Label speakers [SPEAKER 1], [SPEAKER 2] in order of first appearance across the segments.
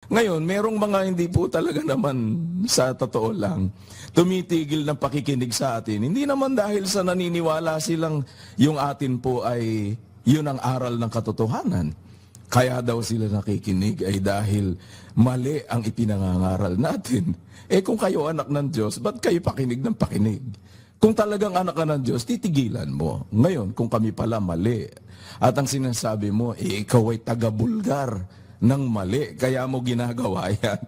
[SPEAKER 1] Ngayon, merong mga hindi po talaga naman sa totoo lang tumitigil ng pakikinig sa atin. Hindi naman dahil sa naniniwala silang yung atin po ay yun ang aral ng katotohanan. Kaya daw sila nakikinig ay dahil mali ang ipinangangaral natin. Eh kung kayo anak ng Diyos, ba't kayo pakinig ng pakinig? Kung talagang anak ka ng Diyos, titigilan mo. Ngayon, kung kami pala mali, at ang sinasabi mo, ikaw ay taga-bulgar ng mali, kaya mo ginagawa yan.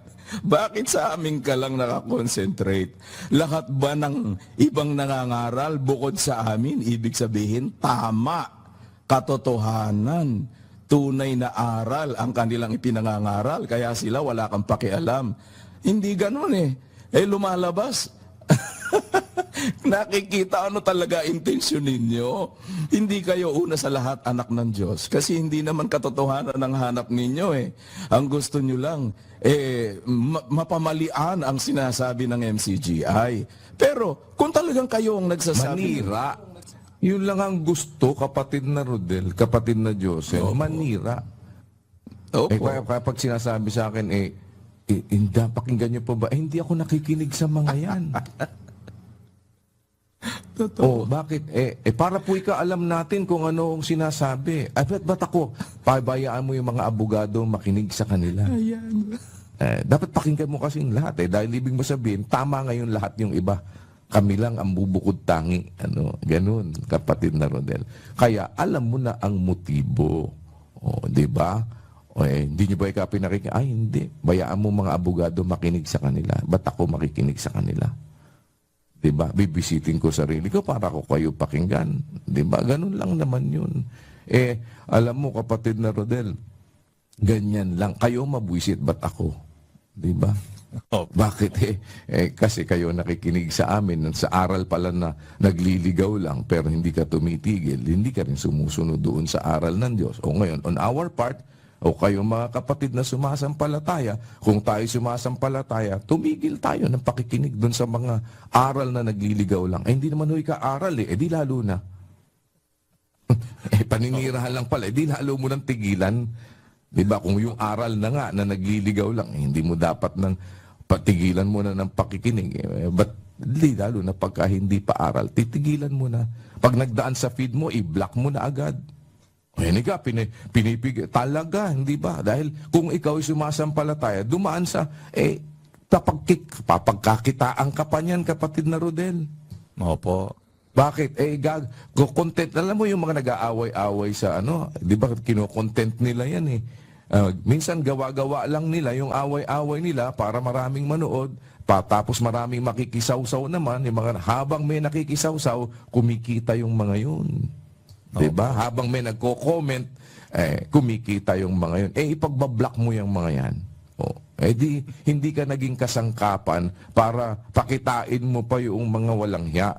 [SPEAKER 1] Bakit sa amin ka lang nakakonsentrate? Lahat ba ng ibang nangangaral bukod sa amin, ibig sabihin, tama, katotohanan, tunay na aral ang kanilang ipinangangaral, kaya sila wala kang pakialam. Hindi ganun eh. Eh lumalabas, nakikita ano talaga intensyon ninyo. Hindi kayo una sa lahat anak ng Diyos. Kasi hindi naman katotohanan ang hanap ninyo eh. Ang gusto nyo lang, mapamalian ang sinasabi ng MCGI. Pero kung talagang kayo ang nagsasabi...
[SPEAKER 2] Manira. Yun lang ang gusto, kapatid na Rodel, kapatid na Joseph, manira.
[SPEAKER 1] Opo.
[SPEAKER 2] Kapag sinasabi sa akin, hindi, pakinggan nyo pa ba? Hindi ako nakikinig sa mga yan.
[SPEAKER 1] Totoo.
[SPEAKER 2] Bakit? Para po alam natin kung ano ang sinasabi. Ba't ako? Pabayaan mo yung mga abogado makinig sa kanila.
[SPEAKER 1] Ayan.
[SPEAKER 2] Dapat pakinggan mo kasing lahat Dahil ibig mo sabihin, tama ngayon lahat yung iba. Kami lang ang bubukod tangi. Ganun, kapatid na Rodel. Kaya alam mo na ang motibo. Di ba? Hindi nyo ba pinakinggan? Ay, hindi. Bayaan mo mga abogado makinig sa kanila. Ba't ako makikinig sa kanila? Diba? Bibisitin ko sarili ko para ko kayo pakinggan. Diba? Ganun lang naman yun. Alam mo kapatid na Rodel, ganyan lang. Kayo mabwisit, ba't ako? Diba? Bakit kasi kayo nakikinig sa amin, sa aral pala na nagliligaw lang, pero hindi ka tumitigil, hindi ka rin sumusunod doon sa aral ng Diyos. O ngayon, on our part, o kayo mga kapatid na sumasampalataya, kung tayo sumasampalataya, tumigil tayo ng pakikinig doon sa mga aral na nagliligaw lang. Hindi naman huy ka-aral di lalo na. Paninirahan lang pala, di lalo mo nang tigilan. Diba? Kung yung aral na nga na nagliligaw lang, hindi mo dapat nang patigilan mo na ng pakikinig. But di lalo na pagka hindi pa aral, titigilan mo na. Pag nagdaan sa feed mo, i-block mo na agad. Hindi ka, pinipigil. Talaga, hindi ba? Dahil kung ikaw ay sumasampalataya, dumaan sa, papagkakitaan ka pa niyan, kapatid na Rodel.
[SPEAKER 1] Opo.
[SPEAKER 2] Bakit? Content, alam mo yung mga nag-aaway-aaway sa di ba, kino-content nila yan minsan gawa-gawa lang nila yung away-away nila para maraming manood, tapos maraming makikisawsaw naman, yung mga, habang may nakikisawsaw, kumikita yung mga yun. Diba? Habang may nagko-comment, kumikita yung mga yun. Ipagbablock mo yung mga yan. Hindi ka naging kasangkapan para pakitain mo pa yung mga walang hiya.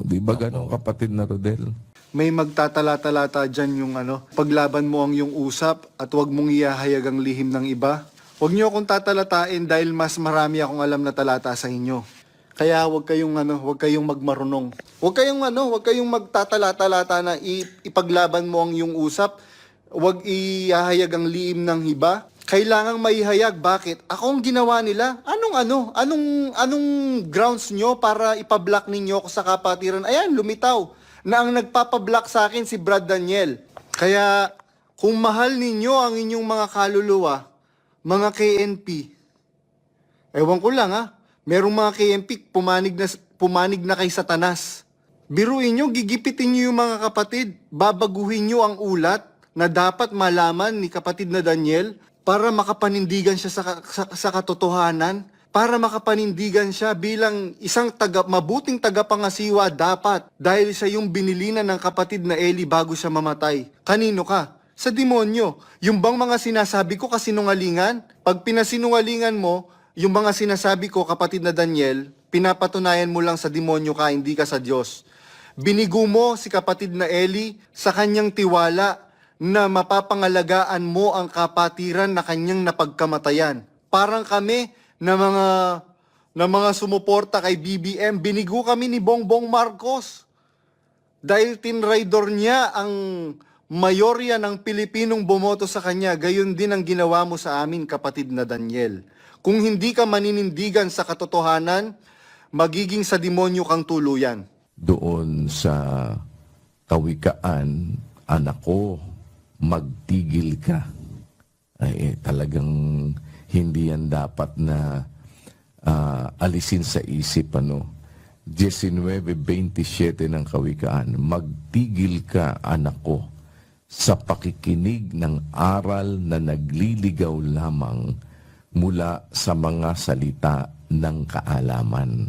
[SPEAKER 2] Diba ganun, kapatid na Rodel?
[SPEAKER 3] May magtatala-talata dyan yung paglaban mo ang yung usap at huwag mong ihahayag ang lihim ng iba. Huwag niyo akong tatalatain dahil mas marami akong alam na talata sa inyo. Kaya huwag kayong magmarunong. Huwag kayong magtatala-talata na ipaglaban mo ang iyong usap. Huwag ihahayag ang liim ng iba. Kailangang maihayag. Bakit? Ako ang ginawa nila. Anong grounds nyo para ipablock ninyo ako sa kapatiran? Ayan, lumitaw. Na ang nagpapablock sa akin si Brad Daniel. Kaya kung mahal ninyo ang inyong mga kaluluwa, mga KNP, ewan ko lang merong mga KMP pumanig na kay Satanas. Biruin nyo, gigipitin nyo yung mga kapatid. Babaguhin nyo ang ulat na dapat malaman ni kapatid na Daniel para makapanindigan siya sa katotohanan. Para makapanindigan siya bilang isang mabuting tagapangasiwa dapat dahil siya yung binilinan ng kapatid na Eli bago siya mamatay. Kanino ka? Sa demonyo. Yung bang mga sinasabi ko kasinungalingan? Pag pinasinungalingan mo, yung mga sinasabi ko, kapatid na Daniel, pinapatunayan mo lang sa demonyo ka, hindi ka sa Diyos. Binigo mo si kapatid na Eli sa kanyang tiwala na mapapangalagaan mo ang kapatiran na kanyang napagkamatayan. Parang kami na mga sumuporta kay BBM, binigo kami ni Bongbong Marcos. Dahil tinraidor niya ang mayorya ng Pilipinong bumoto sa kanya, gayon din ang ginawa mo sa amin, kapatid na Daniel. Kung hindi ka maninindigan sa katotohanan, magiging sa demonyo kang tuluyan.
[SPEAKER 2] Doon sa kawikaan, anak ko, magtigil ka. Ay, talagang hindi yan dapat na alisin sa isip. 19:27 ng kawikaan, magtigil ka, anak ko, sa pakikinig ng aral na nagliligaw lamang mula sa mga salita ng kaalaman.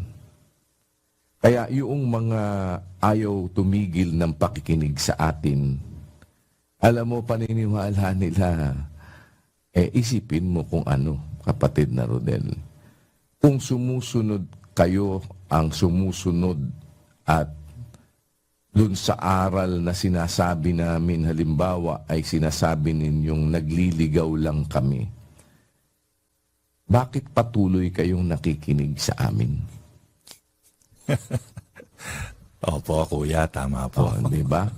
[SPEAKER 2] Kaya yung mga ayaw tumigil ng pakikinig sa atin, alam mo, paniniwala nila, isipin mo kung ano, kapatid na Rodel. Kung sumusunod kayo ang sumusunod at dun sa aral na sinasabi namin, halimbawa ay sinasabi ninyong nagliligaw lang kami, bakit patuloy kayong nakikinig sa amin?
[SPEAKER 4] Opo, kuya, tama po.
[SPEAKER 2] Di ba?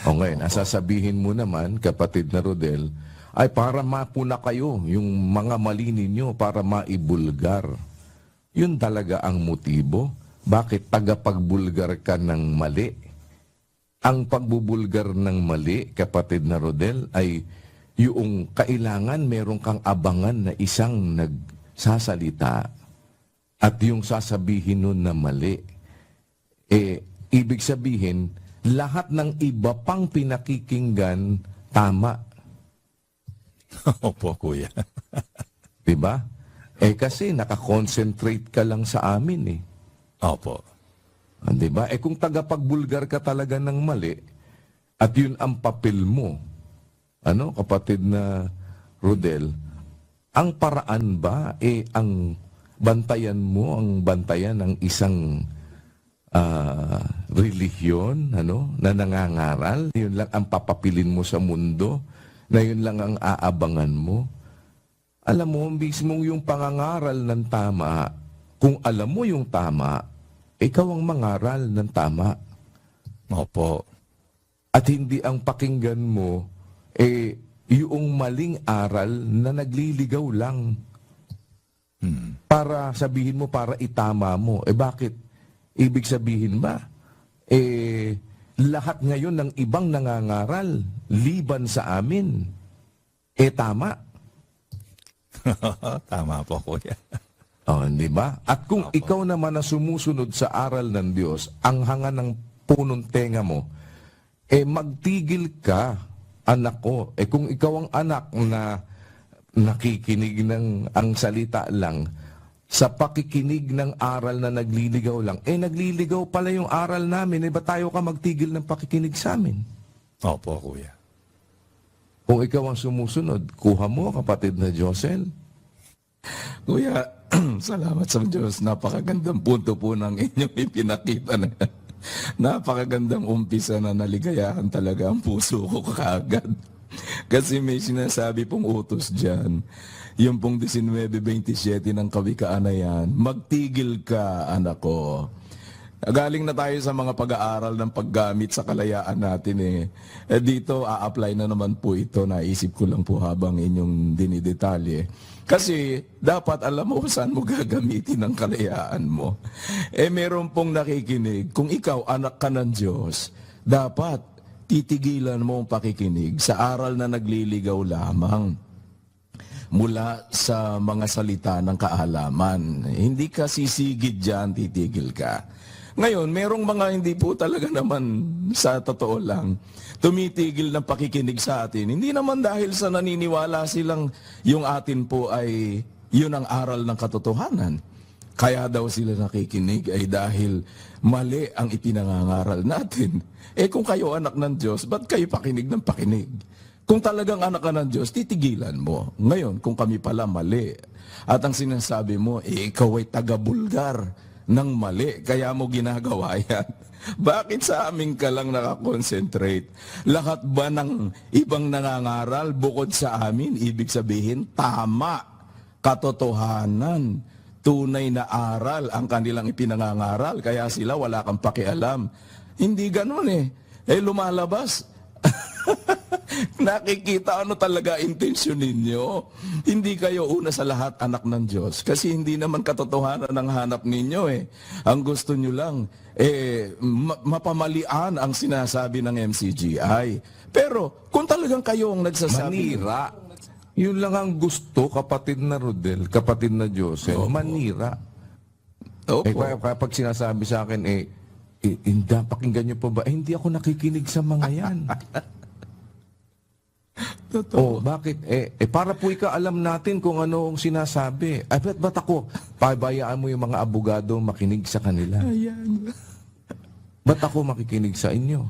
[SPEAKER 2] O ngayon, sasabihin mo naman, kapatid na Rodel, ay para mapuna kayo yung mga mali ninyo, para maibulgar. Yun talaga ang motibo. Bakit tagapagbulgar ka ng mali? Ang pagbubulgar ng mali, kapatid na Rodel, ay yung kailangan meron kang abangan na isang nagsasalita at yung sasabihin nun na mali. Ibig sabihin, lahat ng iba pang pinakikinggan, tama.
[SPEAKER 4] Opo, kuya.
[SPEAKER 2] Diba? Kasi nakakonsentrate ka lang sa amin
[SPEAKER 4] Opo.
[SPEAKER 2] Diba? Kung tagapagbulgar ka talaga ng mali, at yun ang papel mo, kapatid na Rodel, ang paraan ba, ang bantayan mo, ang bantayan ng isang relihiyon, na nangangaral, yun lang ang papapilin mo sa mundo, na yun lang ang aabangan mo. Alam mo, mismong yung pangangaral ng tama, kung alam mo yung tama, ikaw ang mangaral ng tama.
[SPEAKER 4] Opo.
[SPEAKER 2] At hindi ang pakinggan mo, yung maling aral na nagliligaw lang. Para sabihin mo, para itama mo. Bakit? Ibig sabihin ba? Lahat ngayon ng ibang nangangaral, liban sa amin. Tama.
[SPEAKER 4] Tama po, kuya.
[SPEAKER 2] Di ba? At kung ikaw naman na sumusunod sa aral ng Diyos, ang hanga ng punong tenga mo, magtigil ka, anak ko. Kung ikaw ang anak na nakikinig ng ang salita lang, sa pakikinig ng aral na nagliligaw lang, nagliligaw pala yung aral namin, ba tayo ka magtigil ng pakikinig sa amin?
[SPEAKER 4] Opo, kuya.
[SPEAKER 2] Kung ikaw ang sumusunod, kuha mo, kapatid na Josel.
[SPEAKER 1] Kuya, salamat sa Diyos. Napakagandang punto po ng inyong ipinakita na yan. Napakagandang umpisa na naligayahan talaga ang puso ko kaagad. Kasi may sinasabi pong utos dyan. Yung pong 19:27 ng kawikaan na yan, magtigil ka, anak ko. Galing na tayo sa mga pag-aaral ng paggamit sa kalayaan natin dito, a-apply na naman po ito. Naisip ko lang po habang inyong dinidetalye. Kasi dapat alam mo kung saan mo gagamitin ang kalayaan mo. Meron pong nakikinig. Kung ikaw anak ka ng Diyos, dapat titigilan mo ang pakikinig sa aral na nagliligaw lamang mula sa mga salita ng kaalaman. Hindi ka sisigid dyan, titigil ka. Ngayon, merong mga hindi po talaga naman sa totoo lang tumitigil ng pakikinig sa atin. Hindi naman dahil sa naniniwala silang yung atin po ay yun ang aral ng katotohanan. Kaya daw sila nakikinig ay dahil mali ang ipinangangaral natin. Kung kayo anak ng Diyos, ba't kayo pakinig ng pakinig? Kung talagang anak ka ng Diyos, titigilan mo. Ngayon, kung kami pala mali, at ang sinasabi mo, ikaw ay taga-bulgar ng mali, kaya mo ginagawa yan. Bakit sa amin ka lang nakakonsentrate? Lahat ba ng ibang nangangaral bukod sa amin, ibig sabihin, tama, katotohanan, tunay na aral ang kanilang ipinangangaral, kaya sila wala kang pakialam. Hindi ganun lumalabas. Nakikita ano talaga intensyon ninyo. Hindi kayo una sa lahat anak ng Diyos. Kasi hindi naman katotohanan ang hanap ninyo eh. Ang gusto nyo lang, mapamalian ang sinasabi ng MCGI. Pero kung talagang kayo ang nagsasabi...
[SPEAKER 2] Manira. Yun lang ang gusto, kapatid na Rodel, kapatid na Joseph. Manira.
[SPEAKER 1] Opo.
[SPEAKER 2] Kapag sinasabi sa akin, hindi, pakinggan niyo po ba? Hindi ako nakikinig sa mga yan.
[SPEAKER 1] Totoo.
[SPEAKER 2] Bakit? Para po alam natin kung ano ang sinasabi. Ba't ako? Pabayaan mo yung mga abogado makinig sa kanila.
[SPEAKER 1] Ayan.
[SPEAKER 2] Ba't ako makikinig sa inyo?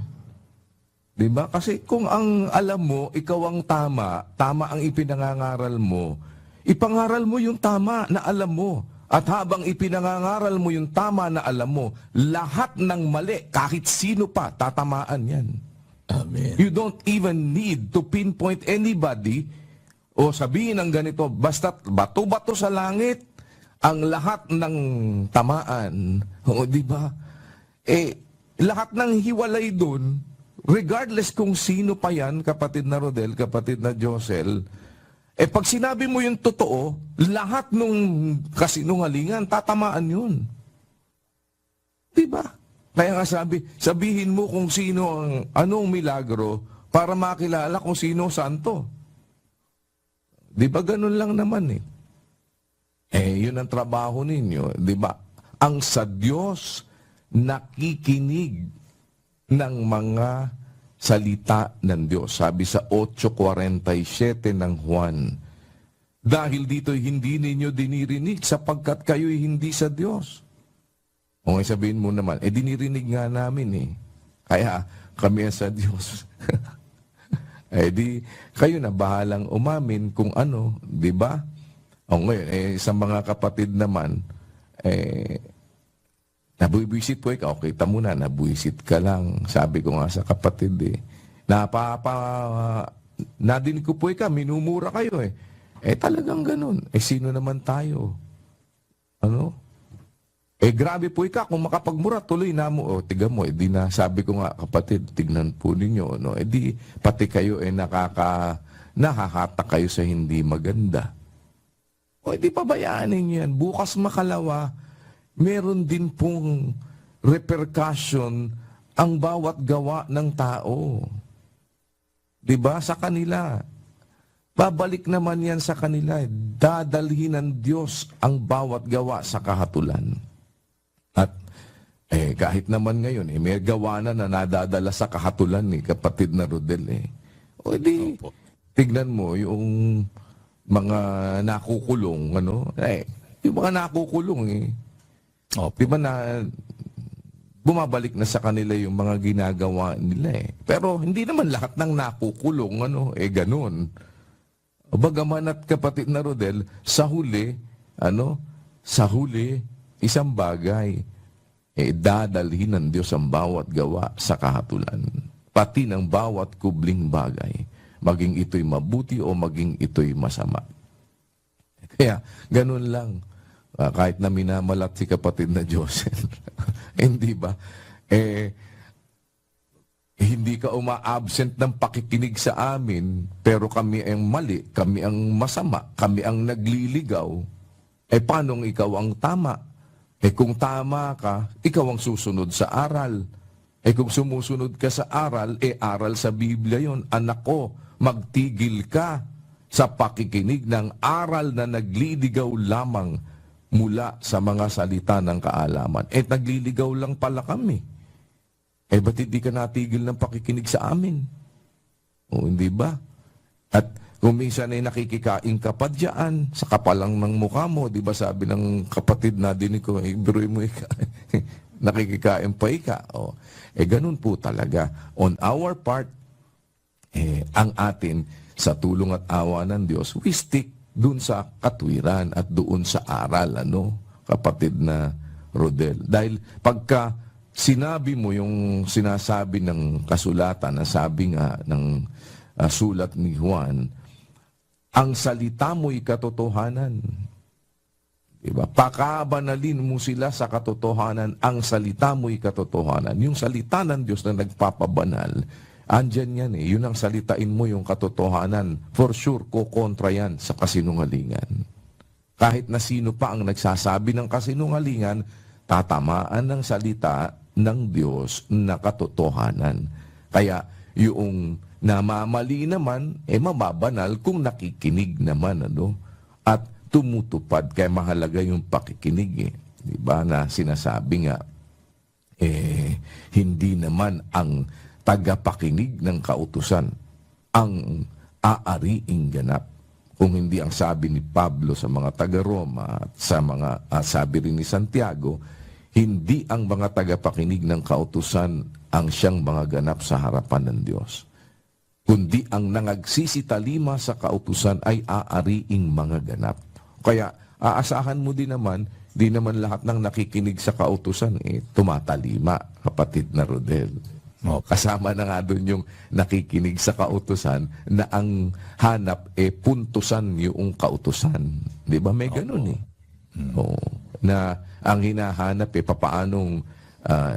[SPEAKER 2] Diba? Kasi kung ang alam mo, ikaw ang tama, tama ang ipinangangaral mo, ipangaral mo yung tama na alam mo. At habang ipinangangaral mo yung tama na alam mo, lahat ng mali, kahit sino pa, tatamaan yan.
[SPEAKER 1] Amen.
[SPEAKER 2] You don't even need to pinpoint anybody o sabihin ng ganito, basta bato-bato sa langit, ang lahat ng tamaan. O, di ba? Lahat ng hiwalay doon, regardless kung sino pa yan, kapatid na Rodel, kapatid na Josel, pag sinabi mo yung totoo, lahat nung kasinungalingan, tatamaan yun. Diba? Kaya nga sabihin mo kung sino ang anong milagro para makilala kung sino santo. Diba ganun lang naman eh. Yun ang trabaho ninyo. Diba? Ang sa Diyos nakikinig ng mga salita ng Diyos. Sabi sa 8:47 ng Juan, dahil dito hindi ninyo dinirinig sapagkat kayo'y hindi sa Diyos. O ngayon sabihin mo naman, dinirinig nga namin eh. Kaya kami sa Diyos. Di kayo na bahalang umamin kung ano, di ba? O ngayon, sa mga kapatid naman, nabuisit po ikaw. Kita mo na, nabuisit ka lang. Sabi ko nga sa kapatid nadinig ko po ikaw, minumura kayo eh. Talagang ganun. Sino naman tayo? Ano? Grabe po ikaw, kung makapagmura, tuloy na mo. Tiga mo, di na, sabi ko nga kapatid, tignan po ninyo. No? Di, pati kayo nahahata kayo sa hindi maganda. Di pabayaan ninyo yan. Bukas makalawa, meron din pong repercussion ang bawat gawa ng tao. Diba? Sa kanila. Babalik naman yan sa kanila. Dadalhin ng Diyos ang bawat gawa sa kahatulan. At kahit naman ngayon, may gawa na nadadala sa kahatulan kapatid na Rodel. Tignan mo yung mga nakukulong, yung mga nakukulong
[SPEAKER 4] Opo.
[SPEAKER 2] Di ba bumabalik na sa kanila yung mga ginagawa nila Pero hindi naman lahat ng nakukulong, ganun. Bagaman at kapatid na Rodel, sa huli, isang bagay, dadalhin ng Diyos ang bawat gawa sa kahatulan. Pati ng bawat kubling bagay, maging ito'y mabuti o maging ito'y masama. Kaya, ganun lang. Kahit na minamalat si kapatid na Joseph. Hindi ba? Hindi ka uma-absent ng pakikinig sa amin, pero kami ang mali, kami ang masama, kami ang nagliligaw. Paanong ikaw ang tama? Kung tama ka, ikaw ang susunod sa aral. Kung sumusunod ka sa aral, aral sa Biblia yon. Anak ko, magtigil ka sa pakikinig ng aral na nagliligaw lamang mula sa mga salita ng kaalaman. Nagliligaw lang pala kami. Ba't hindi ka natigil ng pakikinig sa amin? O hindi ba? At kung minsan nakikikain ka pa dyan, sa kapalang ng mukha mo, di ba sabi ng kapatid na dinig ko, biruin mo ika, nakikikain pa ika. Ganun po talaga. On our part, ang atin, sa tulong at awa ng Diyos, we stick doon sa katwiran at doon sa aral, kapatid na Rodel. Dahil pagka sinabi mo yung sinasabi ng kasulatan, na sabi nga ng sulat ni Juan, ang salita mo'y katotohanan. Diba? Pakabanalin mo sila sa katotohanan, ang salita mo'y katotohanan. Yung salita ng Diyos na nagpapabanal, andyan yan eh. Yun ang salitain mo yung katotohanan. For sure, kukontra yan sa kasinungalingan. Kahit na sino pa ang nagsasabi ng kasinungalingan, tatamaan ng salita ng Diyos na katotohanan. Kaya yung namamali naman, mababanal kung nakikinig naman, ano? At tumutupad. Kaya mahalaga yung pakikinig eh. Diba na sinasabi nga, hindi naman ang tagapakinig ng kautusan ang aariing ganap. Kung hindi ang sabi ni Pablo sa mga taga-Roma at sa mga sabi rin ni Santiago, hindi ang mga tagapakinig ng kautusan ang siyang mga ganap sa harapan ng Diyos. Kundi ang nangagsisitalima sa kautusan ay aariing mga ganap. Kaya aasahan mo din naman, di naman lahat ng nakikinig sa kautusan tumatalima, kapatid na Rodel. Kasama na nga doon yung nakikinig sa kautusan na ang hanap puntusan yung kautusan. Di ba? May ganun eh. Oo. Na ang hinahanap papaanong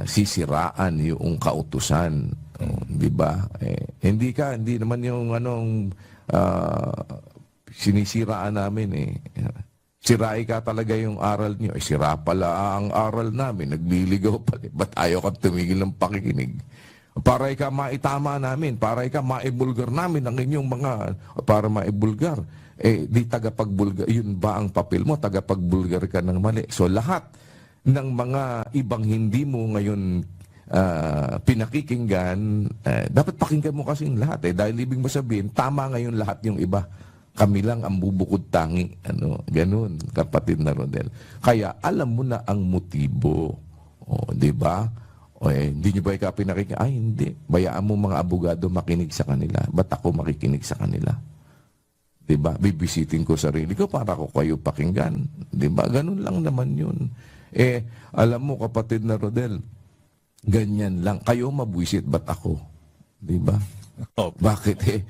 [SPEAKER 2] sisiraan yung kautusan. Di ba? Hindi naman yung sinisiraan namin Sirai ka talaga yung aral niyo. Sira pala ang aral namin. Nagliligaw pala. Ba't ayaw kang tumigil ng pakikinig? Para ika maitama namin. Para ika maibulgar namin ang inyong mga... Para maibulgar. Di tagapagbulgar. Yun ba ang papel mo? Tagapagbulgar ka ng mali. So lahat ng mga ibang hindi mo ngayon pinakikinggan, dapat pakinggan mo kasing lahat. Dahil ibig mo sabihin, tama ngayon lahat yung iba. Kami lang ang bubukod tangi. Ganun, kapatid na Rodel. Kaya alam mo na ang motibo. Di ba? Hindi nyo ba ikaw pinakikinggan? Ay, hindi. Bayaan mo mga abogado makinig sa kanila. Ba't ako makikinig sa kanila? Di ba? Bibisitin ko sarili ko para ko kayo pakinggan. Di ba? Ganun lang naman yun. Alam mo, kapatid na Rodel, ganyan lang. Kayo mabwisit, ba't ako? Di ba? Bakit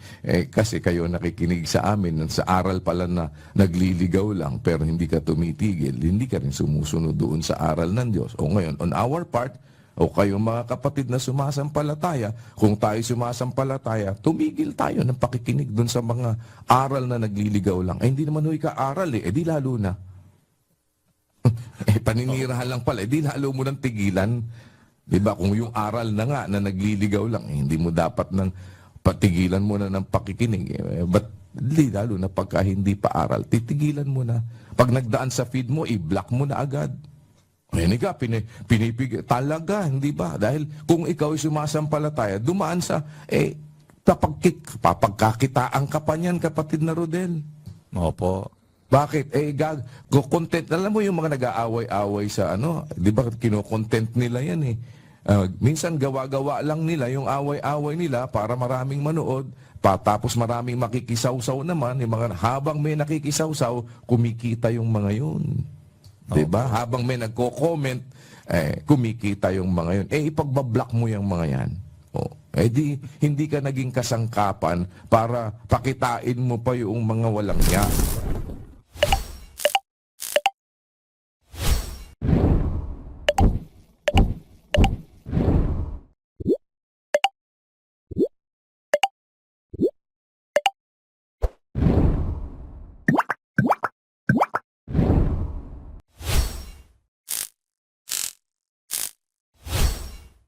[SPEAKER 2] kasi kayo nakikinig sa amin sa aral pala na nagliligaw lang pero hindi ka tumitigil, hindi ka rin sumusunod doon sa aral ng Diyos. O ngayon, on our part, o kayo mga kapatid na sumasampalataya, kung tayo sumasampalataya, tumigil tayo ng pakikinig doon sa mga aral na nagliligaw lang. Hindi naman huy ka aral di lalo na. Paninirahan lang pala, di lalo mo nang tigilan. Diba? Kung yung aral na nga na nagliligaw lang, hindi mo dapat nang patigilan mo na ng pakikinig. But lalo na pagka hindi pa aral, titigilan mo na. Pag nagdaan sa feed mo, i-block mo na agad. Hindi ka, pinipigil. Talaga, hindi ba? Dahil kung ikaw ay sumasampalataya, dumaan sa, papagkakitaan ka pa niyan, kapatid na Rodel.
[SPEAKER 4] Opo.
[SPEAKER 2] Bakit? Content, alam mo yung mga nag-aaway-aaway sa di ba kino-content nila yan minsan gawa-gawa lang nila yung away-away nila para maraming manood, tapos maraming makikisawsaw naman, yung mga, habang may nakikisawsaw, kumikita yung mga yun. Di ba? Habang may nagko-comment, kumikita yung mga yun. Ipagbablock mo yung mga yan. Hindi ka naging kasangkapan para pakitain mo pa yung mga walang niya.